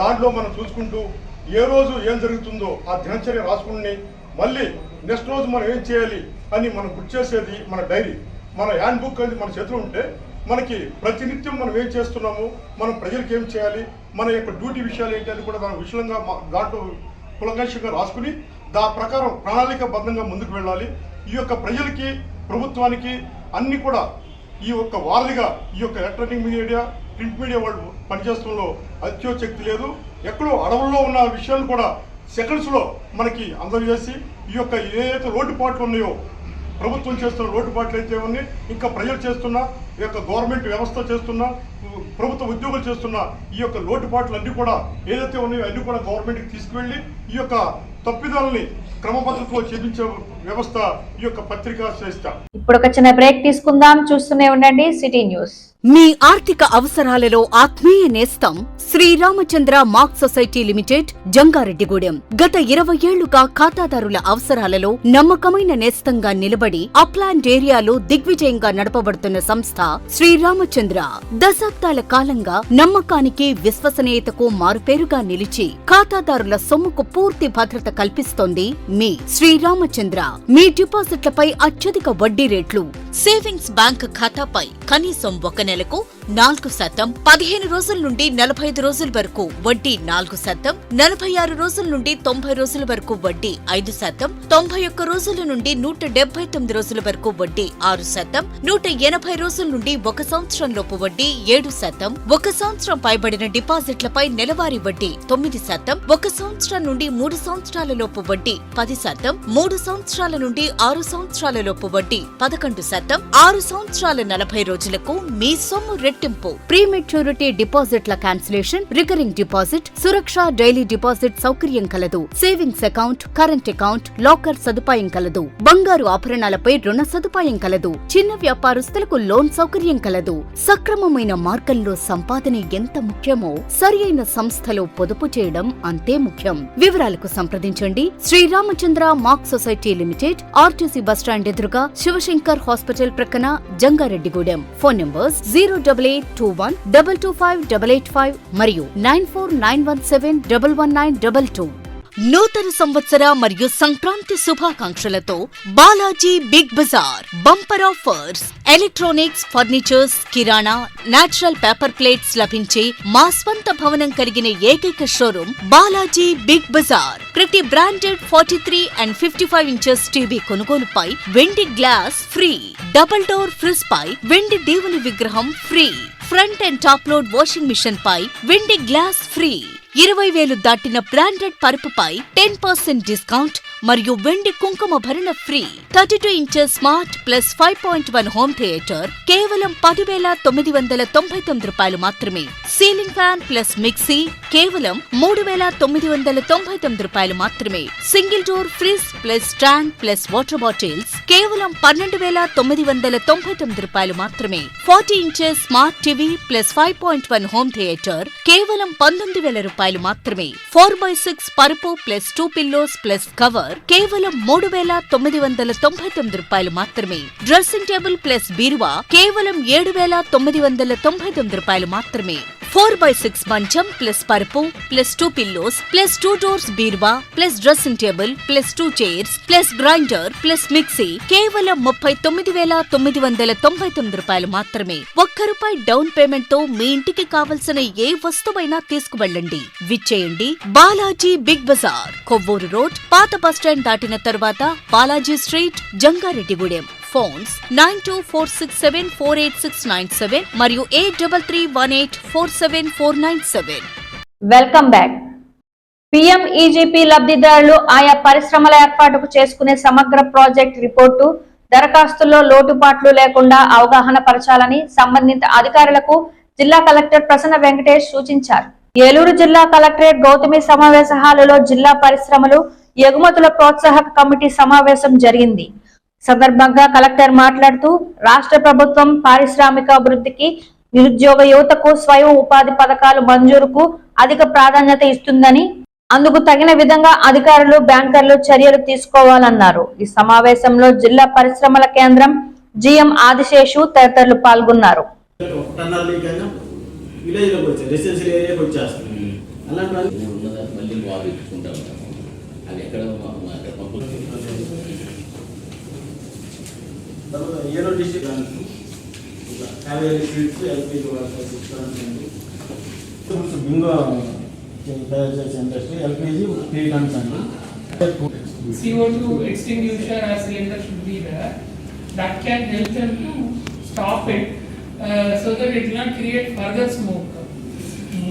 Speaker 16: దాంట్లో మనం చూసుకుంటూ ఏ రోజు ఏం జరుగుతుందో ఆ దినచర్య రాసుకుని మళ్ళీ నెక్స్ట్ రోజు మనం ఏం చేయాలి అని మనం గుర్తు చేసేది మన డైరీ. మన హ్యాండ్ బుక్ అనేది మన చేతిలో ఉంటే మనకి ప్రతినిత్యం మనం ఏం చేస్తున్నాము, మనం ప్రజలకు ఏం చేయాలి, మన యొక్క డ్యూటీ విషయాలు ఏంటి అని కూడా దాని విషయంగా దాంట్లో కులంకషంగా రాసుకుని దాని ప్రకారం ప్రణాళికాబద్ధంగా ముందుకు వెళ్ళాలి. ఈ యొక్క ప్రజలకి, ప్రభుత్వానికి అన్ని కూడా ఈ యొక్క వారధిగా ఈ యొక్క ఎలక్ట్రానిక్ మీడియా, ప్రింట్ మీడియా వాళ్ళు పనిచేయడంలో అత్యోశక్తి లేదు. ఎక్కడో అడవుల్లో ఉన్న విషయాలు కూడా సెకండ్స్లో మనకి అందజేసి ఈ యొక్క ఏదైతే లోటుపాట్లు ఉన్నాయో, ప్రభుత్వం చేస్తున్న లోటుపాట్లు అయితే ఉన్నాయి, ఇంకా ప్రజలు చేస్తున్న ఈ యొక్క గవర్నమెంట్ వ్యవస్థ చేస్తున్న, ప్రభుత్వ ఉద్యోగులు చేస్తున్న ఈ యొక్క లోటుపాట్లు అన్నీ కూడా ఏదైతే ఉన్నాయో అన్ని కూడా గవర్నమెంట్కి తీసుకువెళ్ళి ఈ యొక్క తప్పిదాలని క్రమపద్ధతిలో చేపించే వ్యవస్థ ఈ యొక్క పత్రికా శ్రేష్ట.
Speaker 1: ఇప్పుడు ఒక చిన్న బ్రేక్ తీసుకుందాం. చూస్తూనే ఉండండి సిటీ న్యూస్.
Speaker 2: మీ ఆర్థిక అవసరాలలో ఆత్మీయ నేస్తం Sriramachandra mark society limited Jangareddygudem. గత 20 ఏళ్లుగా ఖాతాదారుల అవసరాలలో నమ్మకమైన నేస్తంగా నిలబడి అప్లాండ్ ఏరియాలో దిగ్విజయంగా నడపబడుతున్న సంస్థ శ్రీరామచంద్ర. దశాబ్దాల కాలంగా నమ్మకానికి, విశ్వసనీయతకు మారుపేరుగా నిలిచి ఖాతాదారుల సొమ్ముకు పూర్తి భద్రత కల్పిస్తోంది మీ శ్రీరామచంద్ర. మీ డిపాజిట్లపై అత్యధిక వడ్డీ రేట్లు, సేవింగ్స్ బ్యాంక్ ఖాతాపై కనీసం 1 నెలకు 4%, 15 రోజుల నుండి 45 రోజుల వరకు వడ్డీ 4%, 46 రోజుల నుండి 90 రోజుల వరకు వడ్డీ 5%, 91 రోజుల నుండి 179 రోజుల వరకు వడ్డీ 6%, 180 రోజుల నుండి 1 సంవత్సరం లోపు వడ్డీ 7%, 1 సంవత్సరం పైబడిన డిపాజిట్లపై నెలవారీ వడ్డీ 9%, 1 సంవత్సరం నుండి 3 సంవత్సరాల లోపు వడ్డీ 10%, 3 సంవత్సరాల నుండి 6 సంవత్సరాల లోపు వడ్డీ 11%, 6 సంవత్సరాల 40 రోజులకు మీ సొమ్ము రెట్టింపు. ప్రీమెచ్యూరిటీ డిపాజిట్ల క్యాన్సిలేషన్, రికరింగ్ డిపాజిట్, సురక్ష డైలీ డిపాజిట్ సౌకర్యం కలదు. Savings account, current account, locker సదుపాయం కలదు. బంగారు ఆభరణాలపై రుణ సదుపాయం కలదు. చిన్న వ్యాపారస్తులకు లోన్ సౌకర్యం కలదు. సక్రమమైన మార్గంలో సంపాదన ఎంత ముఖ్యమో సరియైన సంస్థలో పొదుపు చేయడం అంతే ముఖ్యం. వివరాలకు సంప్రదించండి. Sriramachandra mark society limited, RTC bus stand ఎదురుగా, శివశంకర్ హాస్పిటల్ ప్రక్కన, జంగారెడ్డిగూడెం. ఫోన్ నంబర్స్ 08821 225 885 మరియు 949171 11922. నూతన సంవత్సర మరియు సంక్రాంతి శుభాకాంక్షలతో Balaji Big Bazaar bumper offers. Electronics, furnitures, కిరాణా, నేచురల్ పేపర్ ప్లేట్స్ లభించే మా స్వంత భవనం కలిగిన ఏకైక షోరూమ్ బాలాజీ బిగ్ బజార్. ప్రతి బ్రాండెడ్ 43 and 55 ఇంచెస్ టీవీ కొనుగోలుపై వెండి glass free. Double door fridge పై వెండి దేవుని విగ్రహం free. Front and top load washing machine పై వెండి గ్లాస్ ఫ్రీ. 20,000 దాటిన బ్రాండెడ్ పరుపుపై 10% డిస్కౌంట్ మరియు వెండి కుంకుమ భరణ free. 32 inches smart plus 5.1 home theatre కేవలం 10,999 రూపాయలు మాత్రమే. సీలింగ్ ఫ్యాన్ ప్లస్ మిక్సీ కేవలం 3,999 రూపాయలు మాత్రమే. Single door fridge plus stand plus water bottles కేవలం 12,999 రూపాయలు మాత్రమే. 40 inches smart TV plus 5.1 home theatre కేవలం 19,000 రూపాయలు మాత్రమే. 4x6 పరుపు ప్లస్ 2 పిల్లోస్ ప్లస్ కవర్ కేవలం 3,999 రూపాయలు మాత్రమే. డ్రెస్సింగ్ టేబుల్ ప్లస్ బీరువా కేవలం 7,999 రూపాయలు మాత్రమే. 4x6 మంచం ప్లస్ పరుపు ప్లస్ 2 పిల్లోస్ ప్లస్ 2 డోర్స్ బీరువా plus dressing table plus 2 chairs plus grinder plus mixie కేవలం 39,999 రూపాయలు మాత్రమే. ₹1 డౌన్ పేమెంట్ తో మీ ఇంటికి కావలసిన ఏ వస్తువైనా తీసుకువెళ్ళండి. విచ్చేయండి బాలాజీ బిగ్ బజార్, కొవ్వూరు రోడ్, పాత బస్టాండ్ దాటిన తరువాత, బాలాజీ స్ట్రీట్, జంగారెడ్డిగూడెం. ఫోన్స్ 9246748697 మరియు 8331847497.
Speaker 1: Welcome back. PMEGP లబ్ధిదారులు ఆయా పరిశ్రమల ఏర్పాటుకు చేసుకునే సమగ్ర ప్రాజెక్ట్ రిపోర్టు, దరఖాస్తుల్లో లోటుపాట్లు లేకుండా అవగాహన పరచాలని సంబంధిత అధికారులకు జిల్లా కలెక్టర్ ప్రసన్న వెంకటేష్ సూచించారు. ఏలూరు జిల్లా కలెక్టరేట్ గౌతమి సమావేశ హాలులో జిల్లా పరిశ్రమలు, ఎగుమతుల ప్రోత్సాహక కమిటీ సమావేశం జరిగింది. సందర్భంగా కలెక్టర్ మాట్లాడుతూ రాష్ట్ర ప్రభుత్వం పారిశ్రామిక అభివృద్ధికి, నిరుద్యోగ యువతకు స్వయం ఉపాధి పథకాలు మంజూరుకు అధిక ప్రాధాన్యత ఇస్తుందని, అందుకు తగిన విధంగా అధికారులు, బ్యాంకర్లు చర్యలు తీసుకోవాలన్నారు. ఈ సమావేశంలో జిల్లా పరిశ్రమల కేంద్రం GM ఆదిశేషు తదితరులు పాల్గొన్నారు.
Speaker 17: ఏలూరు డిస్ట్రిక్ట్ బింగో తయారు చేసే ఇండస్ట్రీ LPG 3 tons అండి.
Speaker 18: CO2 extinguisher as cylinder should be there. That can help them to stop it so that it will not create further smoke.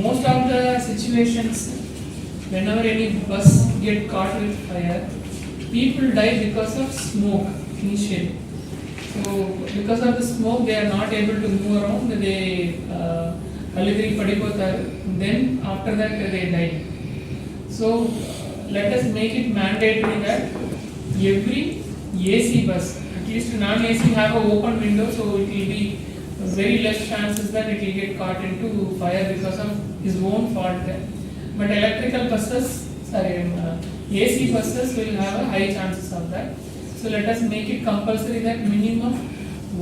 Speaker 18: Most of the situations, whenever any bus get caught with fire, people die because of smoke initially. So because of the smoke, they are not able to move around. They allegedly padipotaru. Then after that they die. So let us make it mandatory that every AC bus, at least non-AC, have an open window, so it will be very less chances that it will get caught into fire because of his own fault there. But electrical buses, AC buses will have a high chances of that. So let us make it compulsory that minimum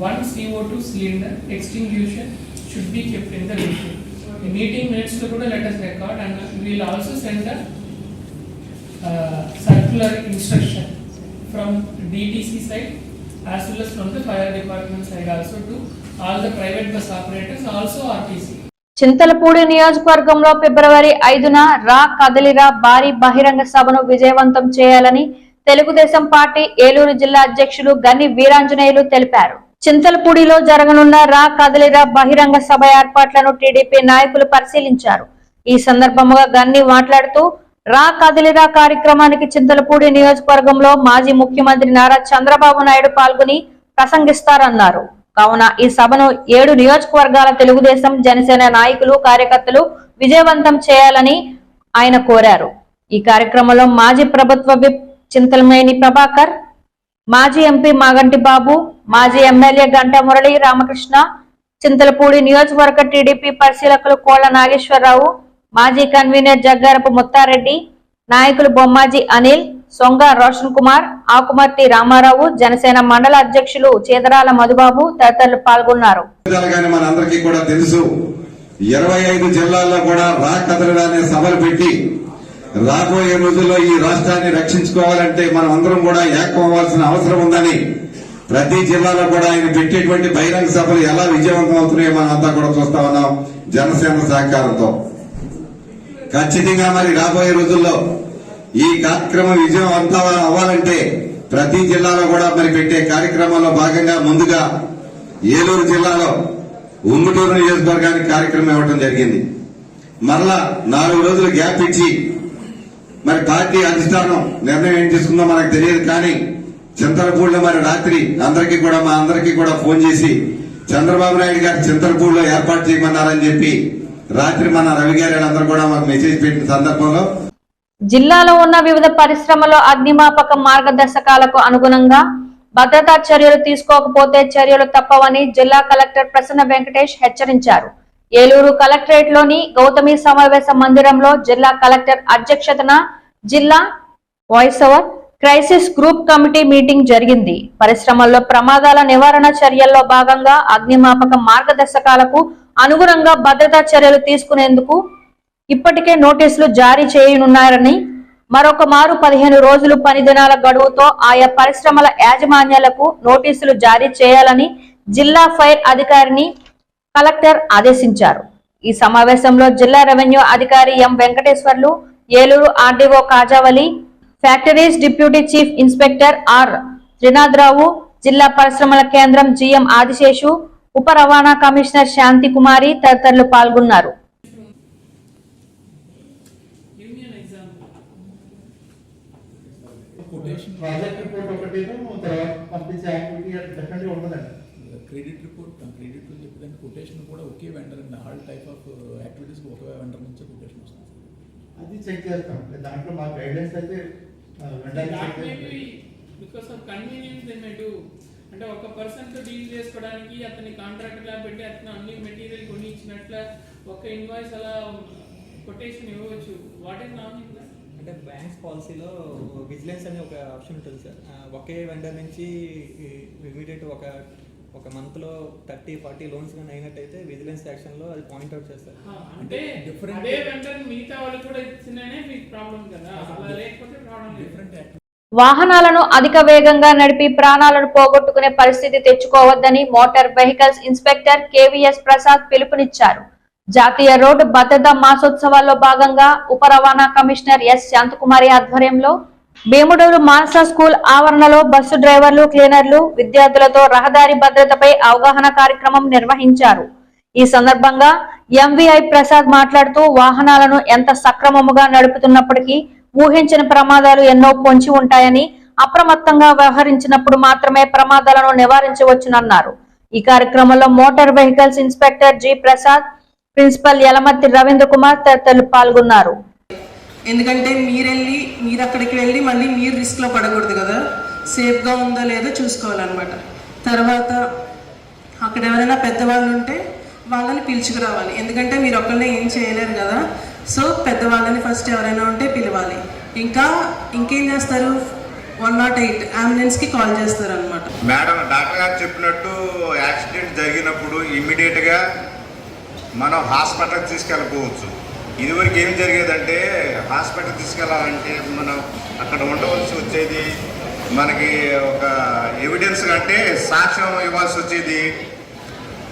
Speaker 18: 1 CO2 cylinder extinguisher should be kept in the vehicle. The meeting minutes to let us record, and we will also send a circular instruction from DTC side as well as from the fire department side also to all the private bus operators, also RTC.
Speaker 1: Chintalapudi నియోజకవర్గంలో ఫిబ్రవరి 5న రా కదలిరా భారీ బహిరంగ సభను విజయవంతం చేయాలని Telugu Desam party Eluru జిల్లా అధ్యక్షులు గని వీరాంజనేయులు తెలిపారు. చింతలపూడిలో జరగనున్న రా కదలిరా బహిరంగ సభ ఏర్పాట్లను టీడీపీ నాయకులు పరిశీలించారు. ఈ సందర్భంగా గన్ని మాట్లాడుతూ రా కదలిరా కార్యక్రమానికి చింతలపూడి నియోజకవర్గంలో మాజీ ముఖ్యమంత్రి నారా చంద్రబాబు నాయుడు పాల్గొని ప్రసంగిస్తారన్నారు. కావున ఈ సభను 7 నియోజకవర్గాల తెలుగుదేశం జనసేన నాయకులు కార్యకర్తలు విజయవంతం చేయాలని ఆయన కోరారు. ఈ కార్యక్రమంలో మాజీ ప్రభుత్వ విప్ చింతలమేని ప్రభాకర్, మాజీ ఎంపీ మాగంటి బాబు, మాజీ ఎమ్మెల్యే గంట మురళి రామకృష్ణ, చింతలపూడి నియోజకవర్గ టీడీపీ పరిశీలకులు కోళ్ల నాగేశ్వరరావు, మాజీ కన్వీనర్ జగ్గారపు ముత్తారెడ్డి, నాయకులు బొమ్మాజీ అనిల్, సొంగ రోషన్ కుమార్, ఆకుమర్తి రామారావు, జనసేన మండల అధ్యక్షులు చేదరాల మధుబాబు తదితరులు పాల్గొన్నారు.
Speaker 19: మనందరికీ కూడా తెలుసు, 25 జిల్లాల్లో కూడా రా కదలిరా అనే సభలు పెట్టి రాబోయే రోజుల్లో ఈ రాష్ట్రాన్ని రక్షించుకోవాలంటే మనం అందరం కూడా ఏకం అవ్వాల్సిన అవసరం ఉందని ప్రతి జిల్లాలో కూడా ఆయన పెట్టేటువంటి బహిరంగ సభలు ఎలా విజయవంతం అవుతున్నాయో మనం అంతా కూడా చూస్తా ఉన్నాం. జనసేన సహకారంతో ఖచ్చితంగా మరి రాబోయే రోజుల్లో ఈ కార్యక్రమం విజయవంతం అవ్వాలంటే ప్రతి జిల్లాలో కూడా మరి పెట్టే కార్యక్రమంలో భాగంగా ముందుగా ఏలూరు జిల్లాలో ఉంగుటూరు నియోజకవర్గానికి కార్యక్రమం ఇవ్వడం జరిగింది. మరలా 4 రోజులు గ్యాప్ ఇచ్చి మరి పార్టీ అధిష్టానం నిర్ణయం ఏం తీసుకుందో మనకు తెలియదు, కానీ చింతలపూడిలో మరి రాత్రి మా అందరికీ కూడా ఫోన్ చేసి చంద్రబాబు నాయుడు గారు చింతలపూడిలో ఏర్పాటు చేయమన్నారని చెప్పి రాత్రి మన రవి గారు అందరూ కూడా మాకు మెసేజ్ పెట్టిన సందర్భంలో
Speaker 1: జిల్లాలో ఉన్న వివిధ పరిశ్రమల్లో అగ్నిమాపక మార్గదర్శకాలకు అనుగుణంగా భద్రతా చర్యలు తీసుకోకపోతే చర్యలు తప్పవని జిల్లా కలెక్టర్ ప్రసన్న వెంకటేష్ హెచ్చరించారు. ఏలూరు కలెక్టరేట్ లోని గౌతమి సమావేశ మందిరంలో జిల్లా కలెక్టర్ అధ్యక్షతన జిల్లా voice over crisis group committee meeting జరిగింది. పరిశ్రమల్లో ప్రమాదాల నివారణ చర్యల్లో భాగంగా అగ్నిమాపక మార్గదర్శకాలకు అనుగుణంగా భద్రతా చర్యలు తీసుకునేందుకు ఇప్పటికే నోటీసులు జారీ చేయనున్నారని, మరొక మారు 15 రోజులు పని దినాల గడువుతో ఆయా పరిశ్రమల యాజమాన్యాలకు నోటీసులు జారీ చేయాలని జిల్లా ఫైర్ అధికారిని కలెక్టర్ ఆదేశించారు. ఈ సమావేశంలో జిల్లా రెవెన్యూ అధికారి M Venkateswarlu, Eluru RDO Kajavali, factories deputy chief inspector R Trinatharao, జిల్లా పరిశ్రమల కేంద్రం జిఎం ఆదిశేషు, ఉప రవాణా కమిషనర్ శాంతి కుమారి తదితరులు పాల్గొన్నారు.
Speaker 12: ప్రాజెక్ట్ రిపోర్ట్ ఒకటి పంపించే యాక్టివిటీ డెఫినెట్గా ఉండదండి.
Speaker 20: క్రెడిట్ రిపోర్ట్ చెప్పేదాన్ని కొటేషన్ కూడా ఒకే వెండర్ అండి, all type of activities okay vendor నుంచి కొటేషన్ వస్తుంది.
Speaker 12: అది చెక్ చేస్తాం. దాంట్లో మా గైడ్లైన్స్ అయితే
Speaker 18: because of convenience they may do. అంటే ఒక పర్సన్ తో డీల్ చేసుకోవడానికి అతని కాంట్రాక్ట్ లా పెట్టి అతను అన్ని మెటీరియల్ కొని ఇచ్చినట్ల ఒక ఇన్వాయిస్ అలా కొటేషన్ ఇవ్వచ్చు. వాట్ ఈస్ నాట్
Speaker 21: అంటే బ్యాంక్స్ పాలసీలో విజిలెన్స్ అనే ఒక ఆప్షన్ ఉంటుంది సార్. ఒకే వెండర్ నుంచి ఇమీడియట్ ఒక మంత్లో 30-40 లోన్స్ కానీ అయినట్టయితే విజిలెన్స్ యాక్షన్లో అది పాయింట్అవుట్ చేస్తారు.
Speaker 18: అంటే అదే వెండర్ మిగతా వాళ్ళు కూడా ఇచ్చినే మీకు ప్రాబ్లం కదా, అలా లేకపోతే ప్రాబ్లం డిఫరెంట్.
Speaker 1: వాహనాలను అధిక వేగంగా నడిపి ప్రాణాలను పోగొట్టుకునే పరిస్థితి తెచ్చుకోవద్దని motor vehicles inspector KVS Prasad పిలుపునిచ్చారు. జాతీయ రోడ్డు భద్రతా మాసోత్సవాల్లో భాగంగా ఉప రవాణా కమిషనర్ ఎస్ శాంతకుమారి ఆధ్వర్యంలో భీముడూరు మానస స్కూల్ ఆవరణలో బస్సు డ్రైవర్లు, క్లీనర్లు విద్యార్థులతో రహదారి భద్రతపై అవగాహన కార్యక్రమం నిర్వహించారు. ఈ సందర్భంగా ఎంవీఐ ప్రసాద్ మాట్లాడుతూ వాహనాలను ఎంత సక్రమముగా నడుపుతున్నప్పటికీ ఊహించిన ప్రమాదాలు ఎన్నో పొంచి ఉంటాయని, అప్రమత్తంగా వ్యవహరించినప్పుడు మాత్రమే ప్రమాదాలను నివారించవచ్చునన్నారు. ఈ కార్యక్రమంలో motor vehicles inspector G Prasad, principal Yalamarthi Ravindra Kumar తదితరులు పాల్గొన్నారు.
Speaker 22: ఎందుకంటే మీరు అక్కడికి వెళ్ళి మళ్ళీ మీరు రిస్క్లో పడకూడదు కదా, సేఫ్గా ఉందో లేదో చూసుకోవాలన్నమాట. తర్వాత అక్కడ ఎవరైనా పెద్దవాళ్ళు ఉంటే వాళ్ళని పిలుచుకురావాలి, ఎందుకంటే మీరు ఒక్కళ్ళే ఏం చేయలేరు కదా. సో పెద్దవాళ్ళని ఫస్ట్ ఎవరైనా ఉంటే పిలవాలి. ఇంకేం చేస్తారు, 108 అంబులెన్స్కి కాల్ చేస్తారు అనమాట.
Speaker 23: మేడం డాక్టర్ గారు చెప్పినట్టు యాక్సిడెంట్ జరిగినప్పుడు ఇమ్మీడియట్గా మనం హాస్పిటల్కి తీసుకెళ్ళిపోవచ్చు. ఇదివరకు ఏం జరిగేదంటే హాస్పిటల్ తీసుకెళ్ళాలంటే మనం అక్కడ ఉండవలసి వచ్చేది, మనకి ఒక ఎవిడెన్స్ అంటే సాక్ష్యం ఇవ్వాల్సి వచ్చేది.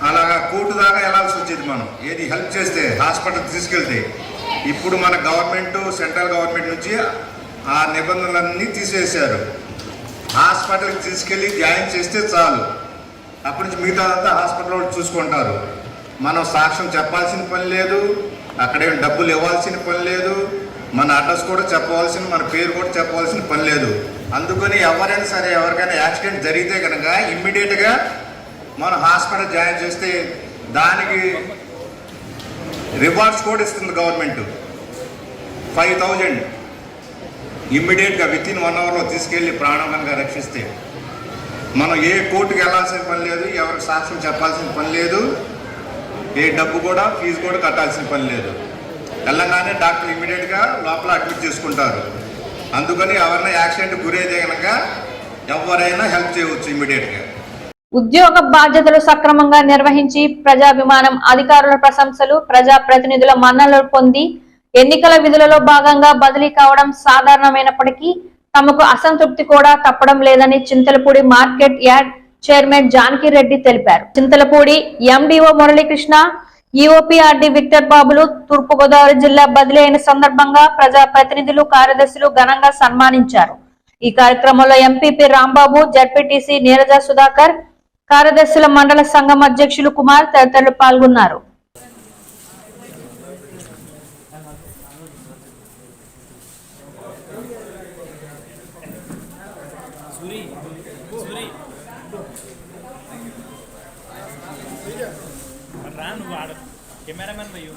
Speaker 23: అలాగా కోర్టు దాకా వెళ్ళాల్సి వచ్చేది. మనం ఏది హెల్ప్ చేస్తే హాస్పిటల్ తీసుకెళ్తే, ఇప్పుడు మన గవర్నమెంట్ సెంట్రల్ గవర్నమెంట్ నుంచి ఆ నిబంధనలన్నీ తీసేశారు. హాస్పిటల్కి తీసుకెళ్ళి జాయిన్ చేస్తే చాలు, అప్పటి నుంచి మిగతాదంతా హాస్పిటల్లో చూసుకుంటారు. మనం సాక్ష్యం చెప్పాల్సిన పని లేదు, అక్కడేం డబ్బులు ఇవ్వాల్సిన పని లేదు, మన అడ్రస్ కూడా చెప్పవలసిన, మన పేరు కూడా చెప్పవలసిన పని లేదు. అందుకని ఎవరైనా సరే ఎవరికైనా యాక్సిడెంట్ జరిగితే కనుక ఇమ్మీడియట్గా మనం హాస్పిటల్ జాయిన్ చేస్తే దానికి రివార్డ్స్ కూడా ఇస్తుంది గవర్నమెంట్. 5,000 ఇమ్మీడియట్గా వితిన్ 1 అవర్లో తీసుకెళ్ళి ప్రాణంగా రక్షిస్తే మనం ఏ కోర్టుకి వెళ్ళాల్సిన పని లేదు, ఎవరికి సాక్ష్యం చెప్పాల్సిన పని లేదు, ఏ డబ్బు కూడా ఫీజు కూడా కట్టాల్సిన పని లేదు. వెళ్ళగానే డాక్టర్ ఇమ్మీడియట్గా లోపల అడ్మిట్ చేసుకుంటారు. అందుకని ఎవరైనా యాక్సిడెంట్ గురైతే కనుక ఎవరైనా హెల్ప్ చేయవచ్చు ఇమ్మీడియట్గా.
Speaker 1: ఉద్యోగ బాధ్యతలు సక్రమంగా నిర్వహించి ప్రజాభిమానం, అధికారుల ప్రశంసలు, ప్రజా ప్రతినిధుల మన్ననలు పొంది ఎన్నికల విధులలో భాగంగా బదిలీ కావడం సాధారణమైనప్పటికీ తమకు అసంతృప్తి కూడా తప్పడం లేదని Chintalapudi market yard chairman Janaki Reddy తెలిపారు. Chintalapudi MDO Muralikrishna, EOPRD Victor Babulu Thurpu Godavari జిల్లా బదిలీ అయిన సందర్భంగా ప్రజా ప్రతినిధులు, కార్యదర్శులు ఘనంగా సన్మానించారు. ఈ కార్యక్రమంలో ఎంపీపీ రాంబాబు, జడ్పీటీసీ నీరజ సుధాకర్, కార్యదర్శుల మండల సంఘం అధ్యక్షులు కుమార్ తదితరులు పాల్గొన్నారు.
Speaker 3: కెమెరామెన్ భయ్యూ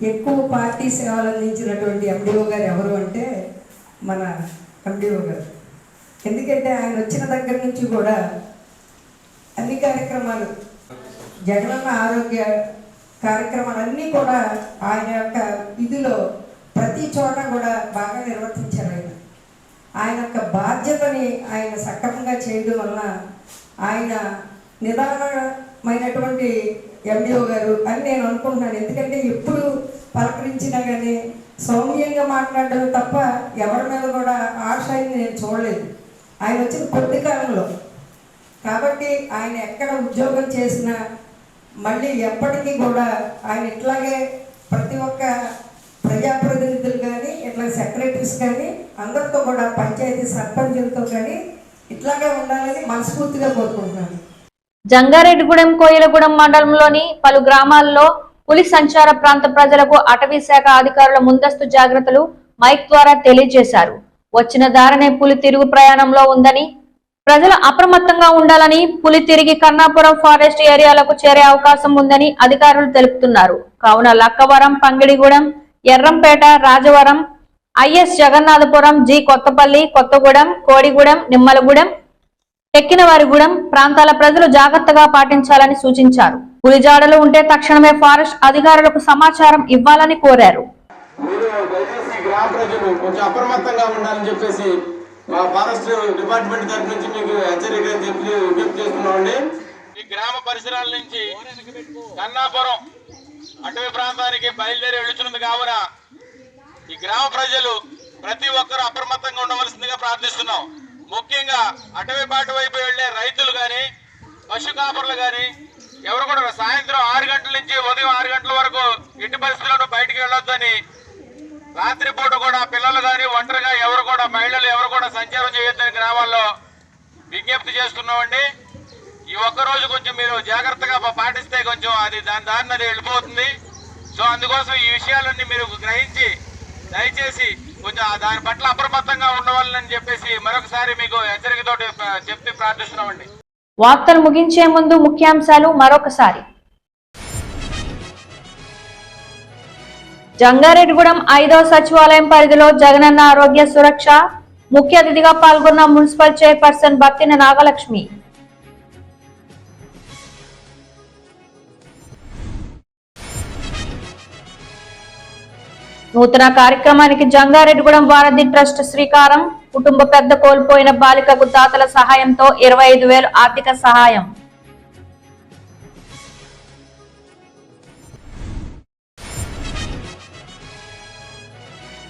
Speaker 4: ఎక్కువ పార్టీ సేవలు అందించినటువంటి ఎండిఓ గారు ఎవరు అంటే మన ఎండిఓ గారు. ఎందుకంటే ఆయన వచ్చిన దగ్గర నుంచి కూడా అన్ని కార్యక్రమాలు, జగనన్న ఆరోగ్య కార్యక్రమాలన్నీ కూడా ఆయన యొక్క విధిలో ప్రతి చోట కూడా బాగా నిర్వర్తించారు. ఆయన యొక్క బాధ్యతని ఆయన సక్రమంగా చేయడం వలన ఆయన నిదానమైనటువంటి ఎండిఓ గారు అని నేను అనుకుంటున్నాను. ఎందుకంటే ఎప్పుడు పలకరించినా కానీ సౌమ్యంగా మాట్లాడడం తప్ప ఎవరి మీద కూడా ఆశని నేను చూడలేదు ఆయన వచ్చిన కొద్ది కాలంలో. కాబట్టి ఆయన ఎక్కడ ఉద్యోగం చేసినా మళ్ళీ ఎప్పటికీ కూడా ఆయన ఇట్లాగే ప్రతి ఒక్క ప్రజాప్రతినిధులు కానీ, ఇట్లా సెక్రటరీస్ కానీ అందరితో కూడా, పంచాయతీ సర్పంచులతో కానీ ఇట్లాగే ఉండాలని మనస్ఫూర్తిగా కోరుకుంటున్నాను.
Speaker 1: జంగారెడ్డిగూడెం, కోయిలగూడెం మండలంలోని పలు గ్రామాల్లో పులి సంచార ప్రాంత ప్రజలకు అటవీ శాఖ అధికారుల ముందస్తు జాగ్రత్తలు మైక్ ద్వారా తెలియజేశారు. వచ్చిన దారినే పులి తిరుగు ప్రయాణంలో ఉందని, ప్రజలు అప్రమత్తంగా ఉండాలని, పులి తిరిగి కన్నాపురం ఫారెస్ట్ ఏరియాలకు చేరే అవకాశం ఉందని అధికారులు తెలుపుతున్నారు. కావున లక్కవరం, పంగిడిగూడెం, ఎర్రంపేట, రాజవరం, ఐఎస్ జగన్నాథపురం, జి కొత్తపల్లి, కొత్తగూడెం, కోడిగూడెం, నిమ్మలగూడెం, ఎక్కినవారిగూడెం ప్రాంతాల ప్రజలు జాగ్రత్తగా పాటించాలని సూచించారు. పులిజాడలు ఉంటే తక్షణమే ఫారెస్ట్ అధికారులకు సమాచారం ఇవ్వాలని కోరారు.
Speaker 5: గ్రామ ప్రజలు కొంచెం అప్రమత్తంగా ఉండాలని చెప్పేసి మా ఫారెస్ట్ డిపార్ట్మెంట్ తరఫు నుంచి మీకు హెచ్చరిక విజ్ఞప్తి చేస్తున్నామండి. ఈ గ్రామ పరిసరాల నుంచి కన్నాపురం అటవీ ప్రాంతానికి బయలుదేరి వెళుతున్నది కావున ఈ గ్రామ ప్రజలు ప్రతి ఒక్కరూ అప్రమత్తంగా ఉండవలసిందిగా ప్రార్థిస్తున్నాం. ముఖ్యంగా అటవీ బాట వైపు వెళ్లే రైతులు కానీ, పశు కాపర్లు కానీ ఎవరు కూడా సాయంత్రం 6 గంటల నుంచి ఉదయం 6 గంటల వరకు ఎట్టి పరిస్థితుల్లో బయటికి వెళ్ళొద్దని, రాత్రిపూట కూడా పిల్లలు కానీ ఒంటరిగా ఎవరు కూడా, మహిళలు ఎవరు కూడా సంచారం చేయొద్దని గ్రామాల్లో విజ్ఞప్తి చేస్తున్నామండి. ఈ ఒక్కరోజు కొంచెం మీరు జాగ్రత్తగా పాటిస్తే కొంచెం అది దాన్ని అది వెళ్ళిపోతుంది. సో అందుకోసం ఈ విషయాలన్నీ మీరు గ్రహించి దయచేసి కొంచెం దాని పట్ల అప్రమత్తంగా ఉండవాలని చెప్పేసి మరొకసారి మీకు హెచ్చరికతో చెప్పి ప్రార్థిస్తున్నామండి.
Speaker 1: వార్తలు ముగించే ముందు ముఖ్యాంశాలు మరొకసారి. జంగారెడ్డిగూడెం 5వ సచివాలయం పరిధిలో జగనన్న ఆరోగ్య సురక్ష ముఖ్య అతిథిగా పాల్గొన్న మున్సిపల్ చైర్పర్సన్ బత్తిన నాగలక్ష్మి. నూతన కార్యక్రమానికి జంగారెడ్డిగూడెం వారధి ట్రస్ట్ శ్రీకారం. కుటుంబ పెద్ద కోల్పోయిన బాలికకు దాతల సహాయంతో 25,000 ఆర్థిక సహాయం.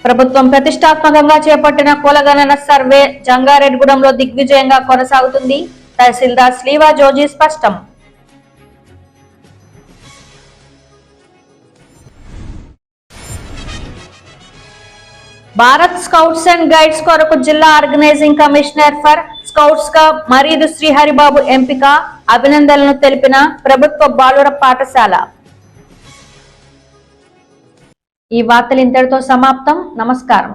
Speaker 1: ప్రభుత్వం ప్రతిష్టాత్మకంగా చేపట్టిన కులగణన సర్వే జంగారెడ్డిగూడెంలో దిగ్విజయంగా కొనసాగుతుంది. తహసీల్దార్ శ్రీవా జోజీ స్పష్టం. భారత్ స్కౌట్స్ అండ్ గైడ్స్ కొరకు జిల్లా ఆర్గనైజింగ్ కమిషనర్ ఫర్ స్కౌట్స్ గా మరీదు శ్రీహరిబాబు ఎంపిక. అభినందనలు తెలిపిన ప్రభుత్వ బాలుర పాఠశాల. ఈ వార్తలు ఇంతటితో సమాప్తం. నమస్కారం.